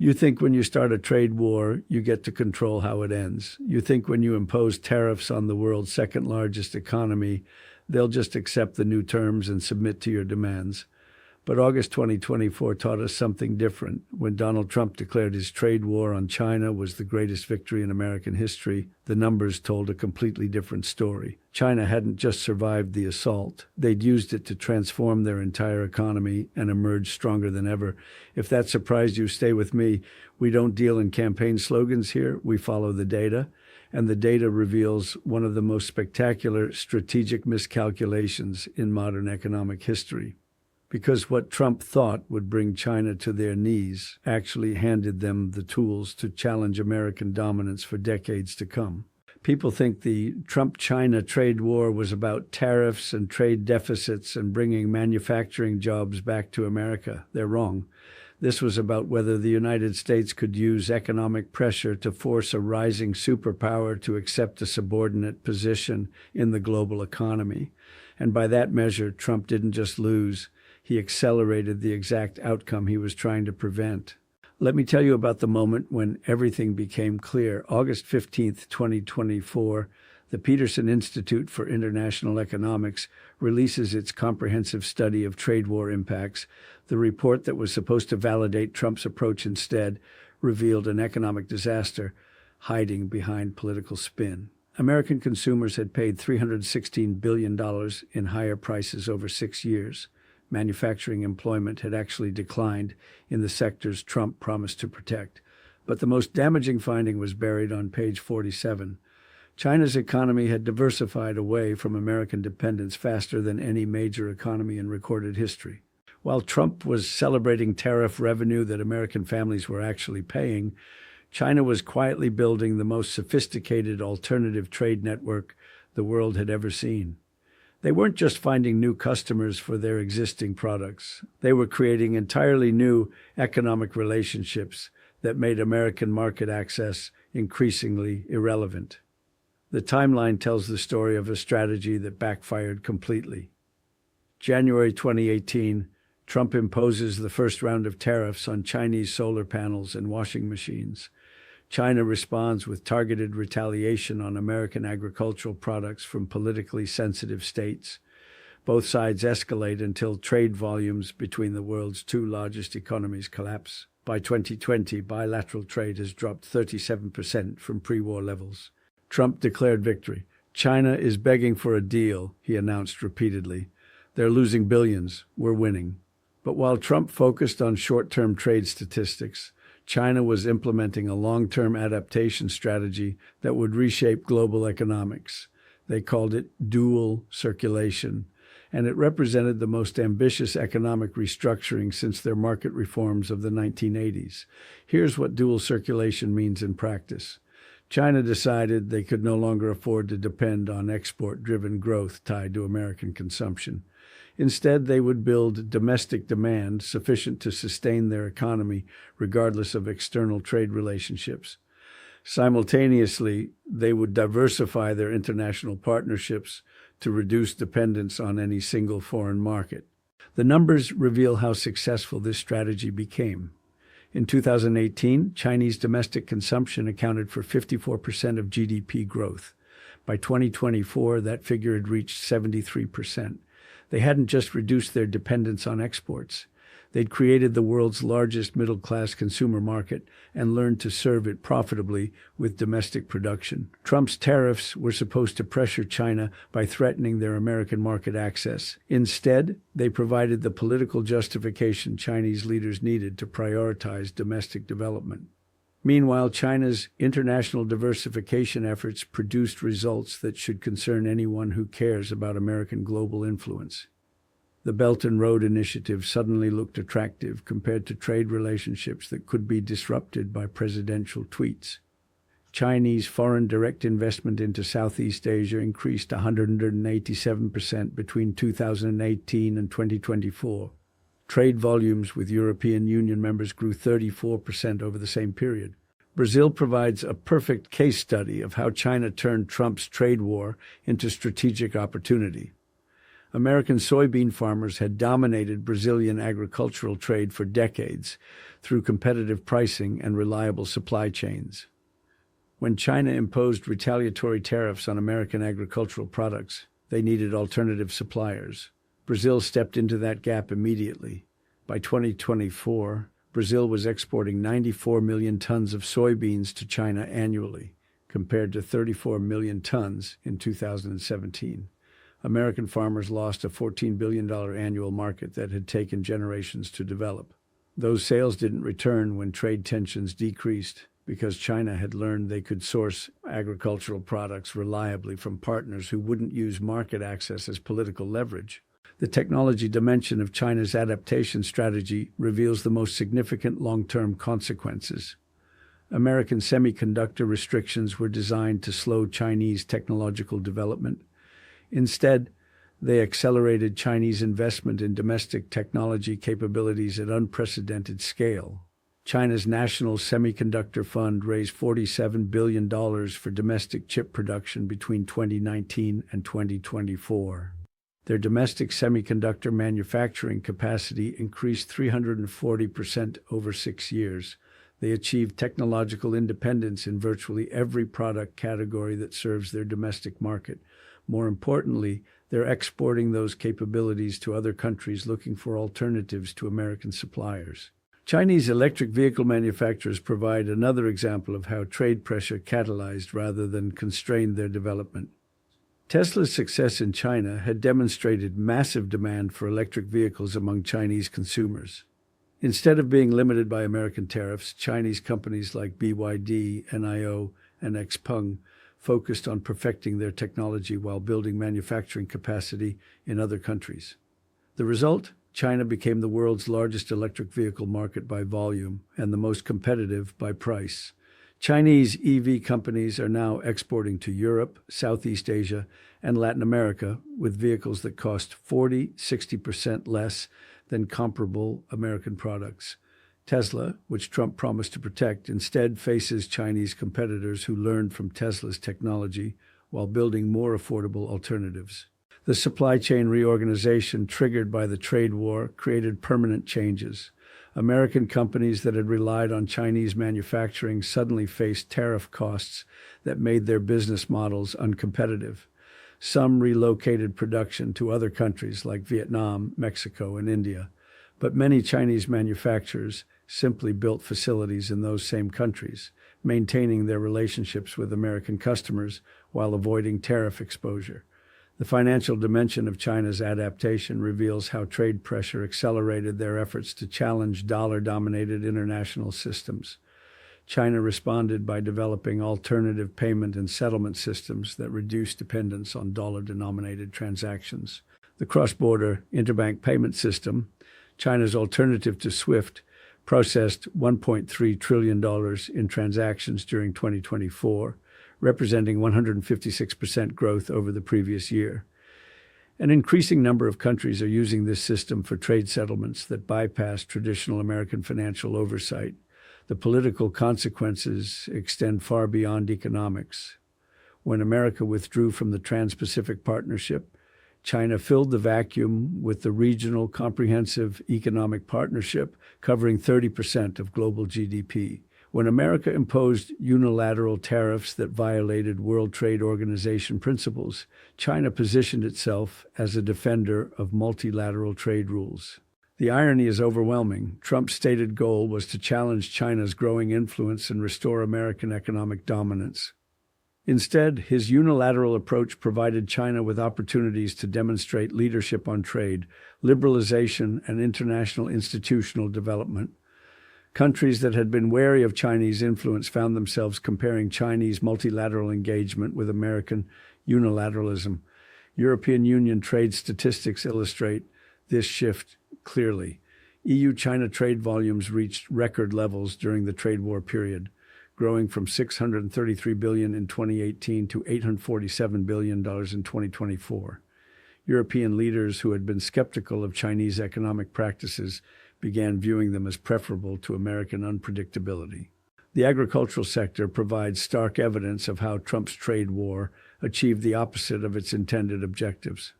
You think when you start a trade war, you get to control how it ends. You think when you impose tariffs on the world's second largest economy, they'll just accept the new terms and submit to your demands. But August 2024 taught us something different. When Donald Trump declared his trade war on China was the greatest victory in American history, the numbers told a completely different story. China hadn't just survived the assault. They'd used it to transform their entire economy and emerge stronger than ever. If that surprised you, stay with me. We don't deal in campaign slogans here. We follow the data. And the data reveals one of the most spectacular strategic miscalculations in modern economic history. Because what Trump thought would bring China to their knees actually handed them the tools to challenge American dominance for decades to come. People think the Trump-China trade war was about tariffs and trade deficits and bringing manufacturing jobs back to America. They're wrong. This was about whether the United States could use economic pressure to force a rising superpower to accept a subordinate position in the global economy. And by that measure, Trump didn't just lose. He accelerated the exact outcome he was trying to prevent. Let me tell you about the moment when everything became clear. August 15th, 2024, the Peterson Institute for International Economics releases its comprehensive study of trade war impacts. The report that was supposed to validate Trump's approach instead revealed an economic disaster hiding behind political spin. American consumers had paid $316 billion in higher prices over 6 years. Manufacturing employment had actually declined in the sectors Trump promised to protect. But the most damaging finding was buried on page 47. China's economy had diversified away from American dependence faster than any major economy in recorded history. While Trump was celebrating tariff revenue that American families were actually paying, China was quietly building the most sophisticated alternative trade network the world had ever seen. They weren't just finding new customers for their existing products. They were creating entirely new economic relationships that made American market access increasingly irrelevant. The timeline tells the story of a strategy that backfired completely. January 2018, Trump imposes the first round of tariffs on Chinese solar panels and washing machines. China responds with targeted retaliation on American agricultural products from politically sensitive states. Both sides escalate until trade volumes between the world's two largest economies collapse. By 2020, bilateral trade has dropped 37% from pre-war levels. Trump declared victory. China is begging for a deal, he announced repeatedly. They're losing billions. We're winning. But while Trump focused on short-term trade statistics, China was implementing a long-term adaptation strategy that would reshape global economics. They called it dual circulation, and it represented the most ambitious economic restructuring since their market reforms of the 1980s. Here's what dual circulation means in practice. China decided they could no longer afford to depend on export-driven growth tied to American consumption. Instead, they would build domestic demand sufficient to sustain their economy regardless of external trade relationships. Simultaneously, they would diversify their international partnerships to reduce dependence on any single foreign market. The numbers reveal how successful this strategy became. In 2018, Chinese domestic consumption accounted for 54% of GDP growth. By 2024, that figure had reached 73%. They hadn't just reduced their dependence on exports. They'd created the world's largest middle-class consumer market and learned to serve it profitably with domestic production. Trump's tariffs were supposed to pressure China by threatening their American market access. Instead, they provided the political justification Chinese leaders needed to prioritize domestic development. Meanwhile, China's international diversification efforts produced results that should concern anyone who cares about American global influence. The Belt and Road Initiative suddenly looked attractive compared to trade relationships that could be disrupted by presidential tweets. Chinese foreign direct investment into Southeast Asia increased 187% between 2018 and 2024. Trade volumes with European Union members grew 34% over the same period. Brazil provides a perfect case study of how China turned Trump's trade war into strategic opportunity. American soybean farmers had dominated Brazilian agricultural trade for decades through competitive pricing and reliable supply chains. When China imposed retaliatory tariffs on American agricultural products, they needed alternative suppliers. Brazil stepped into that gap immediately. By 2024, Brazil was exporting 94 million tons of soybeans to China annually, compared to 34 million tons in 2017. American farmers lost a $14 billion annual market that had taken generations to develop. Those sales didn't return when trade tensions decreased because China had learned they could source agricultural products reliably from partners who wouldn't use market access as political leverage. The technology dimension of China's adaptation strategy reveals the most significant long-term consequences. American semiconductor restrictions were designed to slow Chinese technological development. Instead, they accelerated Chinese investment in domestic technology capabilities at unprecedented scale. China's National Semiconductor Fund raised $47 billion for domestic chip production between 2019 and 2024. Their domestic semiconductor manufacturing capacity increased 340% over 6 years. They achieved technological independence in virtually every product category that serves their domestic market. More importantly, they're exporting those capabilities to other countries looking for alternatives to American suppliers. Chinese electric vehicle manufacturers provide another example of how trade pressure catalyzed rather than constrained their development. Tesla's success in China had demonstrated massive demand for electric vehicles among Chinese consumers. Instead of being limited by American tariffs, Chinese companies like BYD, NIO, and Xpeng focused on perfecting their technology while building manufacturing capacity in other countries. The result? China became the world's largest electric vehicle market by volume and the most competitive by price. Chinese EV companies are now exporting to Europe, Southeast Asia, and Latin America with vehicles that cost 40–60% less than comparable American products. Tesla, which Trump promised to protect, instead faces Chinese competitors who learned from Tesla's technology while building more affordable alternatives. The supply chain reorganization triggered by the trade war created permanent changes. American companies that had relied on Chinese manufacturing suddenly faced tariff costs that made their business models uncompetitive. Some relocated production to other countries like Vietnam, Mexico, and India, but many Chinese manufacturers simply built facilities in those same countries, maintaining their relationships with American customers while avoiding tariff exposure. The financial dimension of China's adaptation reveals how trade pressure accelerated their efforts to challenge dollar-dominated international systems. China responded by developing alternative payment and settlement systems that reduced dependence on dollar-denominated transactions. The cross-border interbank payment system, China's alternative to SWIFT, processed $1.3 trillion in transactions during 2024, representing 156% growth over the previous year. An increasing number of countries are using this system for trade settlements that bypass traditional American financial oversight. The political consequences extend far beyond economics. When America withdrew from the Trans-Pacific Partnership, China filled the vacuum with the Regional Comprehensive Economic Partnership, covering 30% of global GDP. When America imposed unilateral tariffs that violated World Trade Organization principles, China positioned itself as a defender of multilateral trade rules. The irony is overwhelming. Trump's stated goal was to challenge China's growing influence and restore American economic dominance. Instead, his unilateral approach provided China with opportunities to demonstrate leadership on trade, liberalization, and international institutional development. Countries that had been wary of Chinese influence found themselves comparing Chinese multilateral engagement with American unilateralism. European Union trade statistics illustrate this shift clearly. EU-China trade volumes reached record levels during the trade war period, growing from $633 billion in 2018 to $847 billion in 2024. European leaders who had been skeptical of Chinese economic practices began viewing them as preferable to American unpredictability. The agricultural sector provides stark evidence of how Trump's trade war achieved the opposite of its intended objectives.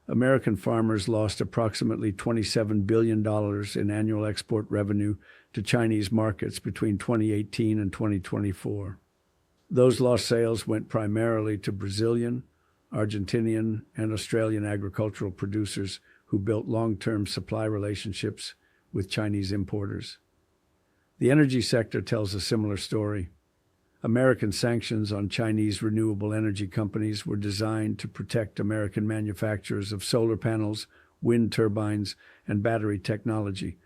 American farmers lost approximately $27 billion in annual export revenue to Chinese markets between 2018 and 2024. Those lost sales went primarily to Brazilian, Argentinian, and Australian agricultural producers who built long-term supply relationships with Chinese importers. The energy sector tells a similar story. American sanctions on Chinese renewable energy companies were designed to protect American manufacturers of solar panels, wind turbines, and battery technology.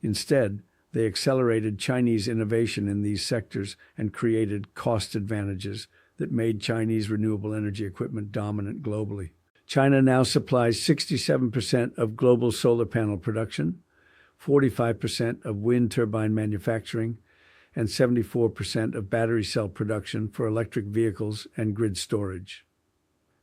Instead, they accelerated Chinese innovation in these sectors and created cost advantages that made Chinese renewable energy equipment dominant globally. China now supplies 67% of global solar panel production, 45% of wind turbine manufacturing, and 74% of battery cell production for electric vehicles and grid storage.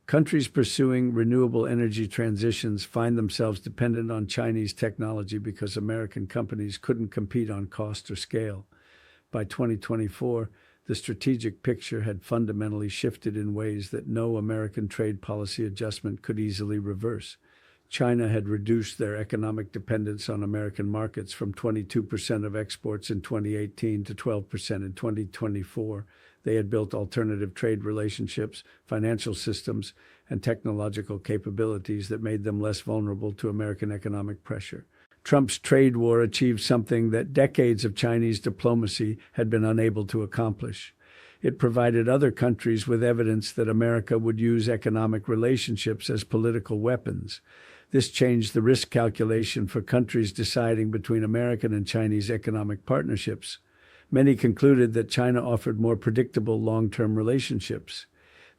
Countries pursuing renewable energy transitions find themselves dependent on Chinese technology because American companies couldn't compete on cost or scale. By 2024, the strategic picture had fundamentally shifted in ways that no American trade policy adjustment could easily reverse. China had reduced their economic dependence on American markets from 22% of exports in 2018 to 12% in 2024. They had built alternative trade relationships, financial systems, and technological capabilities that made them less vulnerable to American economic pressure. Trump's trade war achieved something that decades of Chinese diplomacy had been unable to accomplish. It provided other countries with evidence that America would use economic relationships as political weapons. This changed the risk calculation for countries deciding between American and Chinese economic partnerships. Many concluded that China offered more predictable long-term relationships.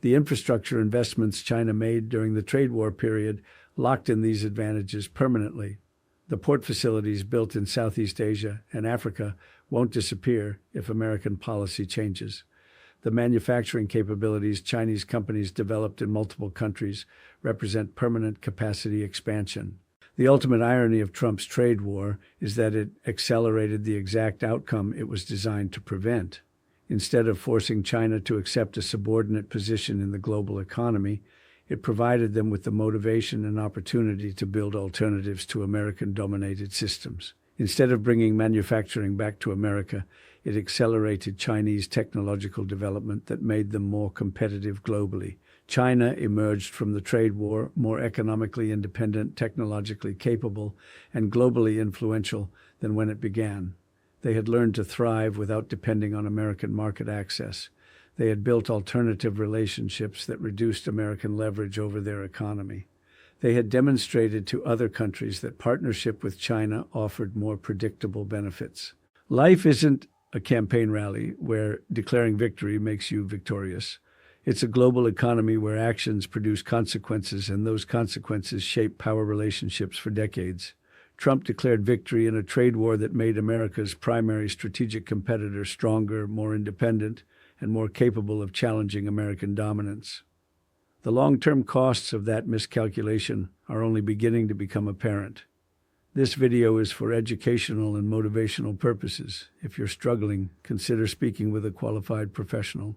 The infrastructure investments China made during the trade war period locked in these advantages permanently. The port facilities built in Southeast Asia and Africa won't disappear if American policy changes. The manufacturing capabilities Chinese companies developed in multiple countries represent permanent capacity expansion. The ultimate irony of Trump's trade war is that it accelerated the exact outcome it was designed to prevent. Instead of forcing China to accept a subordinate position in the global economy, it provided them with the motivation and opportunity to build alternatives to American-dominated systems. Instead of bringing manufacturing back to America, it accelerated Chinese technological development that made them more competitive globally. China emerged from the trade war more economically independent, technologically capable, and globally influential than when it began. They had learned to thrive without depending on American market access. They had built alternative relationships that reduced American leverage over their economy. They had demonstrated to other countries that partnership with China offered more predictable benefits. Life isn't a campaign rally where declaring victory makes you victorious. It's a global economy where actions produce consequences, and those consequences shape power relationships for decades. Trump declared victory in a trade war that made America's primary strategic competitor stronger, more independent, and more capable of challenging American dominance. The long-term costs of that miscalculation are only beginning to become apparent. This video is for educational and motivational purposes. If you're struggling, consider speaking with a qualified professional.